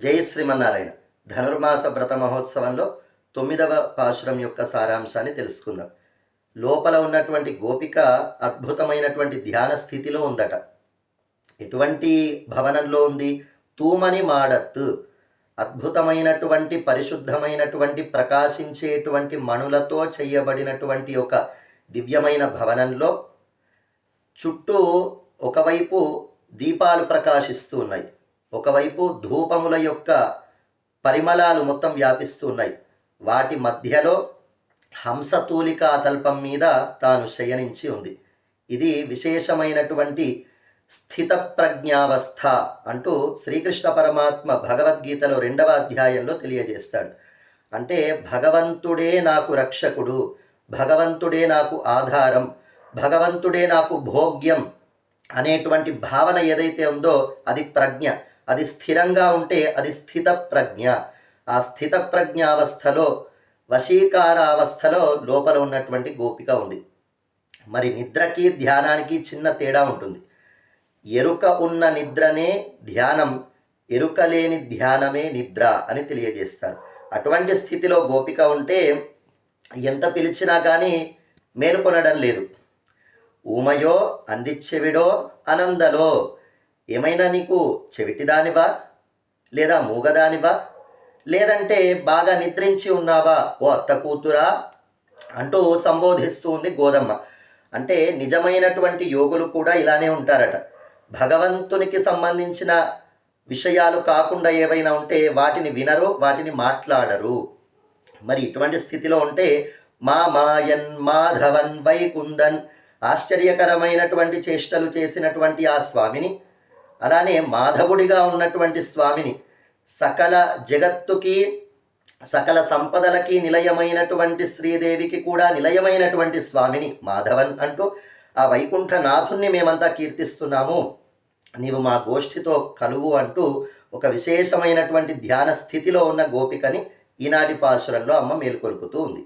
జై శ్రీమన్నారాయణ. ధనుర్మాస వ్రత మహోత్సవంలో 9వ పాశురం యొక్క సారాంశాన్ని తెలుసుకుందాం. లోపల ఉన్నటువంటి గోపిక అద్భుతమైనటువంటి ధ్యాన స్థితిలో ఉందట. ఎటువంటి భవనంలో ఉంది? తూమని మాడత్తు, అద్భుతమైనటువంటి పరిశుద్ధమైనటువంటి ప్రకాశించేటువంటి మణులతో చేయబడినటువంటి ఒక దివ్యమైన భవనంలో చుట్టూ ఒకవైపు దీపాలు ప్రకాశిస్తూ ఉన్నాయి, ఒకవైపు ధూపముల యొక్క పరిమళాలు మొత్తం వ్యాపిస్తూ ఉన్నాయి. వాటి మధ్యలో హంసతూలికా తల్పం మీద తాను శయనించి ఉంది. ఇది విశేషమైనటువంటి స్థిత ప్రజ్ఞావస్థ అంటూ శ్రీకృష్ణ పరమాత్మ భగవద్గీతలో 2వ అధ్యాయంలో తెలియజేస్తాడు. అంటే భగవంతుడే నాకు రక్షకుడు, భగవంతుడే నాకు ఆధారం, భగవంతుడే నాకు భోగ్యం అనేటువంటి భావన ఏదైతే ఉందో అది ప్రజ్ఞ. అది స్థిరంగా ఉంటే అది స్థిత ప్రజ్ఞ. ఆ స్థిత ప్రజ్ఞావస్థలో వశీకారావస్థలో లోపల ఉన్నటువంటి గోపిక ఉంది. మరి నిద్రకి ధ్యానానికి చిన్న తేడా ఉంటుంది. ఎరుక ఉన్న నిద్రనే ధ్యానం, ఎరుక లేని ధ్యానమే నిద్ర అని తెలియజేస్తారు. అటువంటి స్థితిలో గోపిక ఉంటే ఎంత పిలిచినా కానీ మేలుకొనడం లేదు. ఊమయో అందిచ్చెవిడో అనందలో, ఏమైనా నీకు చెవిటిదానివా, లేదా మూగదానివా, లేదంటే బాగా నిద్రించి ఉన్నావా ఓ అత్త కూతురా అంటూ సంబోధిస్తూ ఉంది గోదమ్మ. అంటే నిజమైనటువంటి యోగులు కూడా ఇలానే ఉంటారట. భగవంతునికి సంబంధించిన విషయాలు కాకుండా ఏవైనా ఉంటే వాటిని వినరు, వాటిని మాట్లాడరు. మరి ఇటువంటి స్థితిలో ఉంటే మా మాయన్ మాధవన్ వైకుందన్, ఆశ్చర్యకరమైనటువంటి చేష్టలు చేసినటువంటి ఆ స్వామిని, అలానే మాధవుడిగా ఉన్నటువంటి స్వామిని, సకల జగత్తుకి సకల సంపదలకి నిలయమైనటువంటి శ్రీదేవికి కూడా నిలయమైనటువంటి స్వామిని మాధవన్ అంటూ ఆ వైకుంఠనాథుణ్ణి మేమంతా కీర్తిస్తున్నాము, నీవు మా గోష్ఠితో కలువు అంటూ ఒక విశేషమైనటువంటి ధ్యాన స్థితిలో ఉన్న గోపికని ఈనాటి పాశురంలో అమ్మ మేలుకొల్పుతూ ఉంది.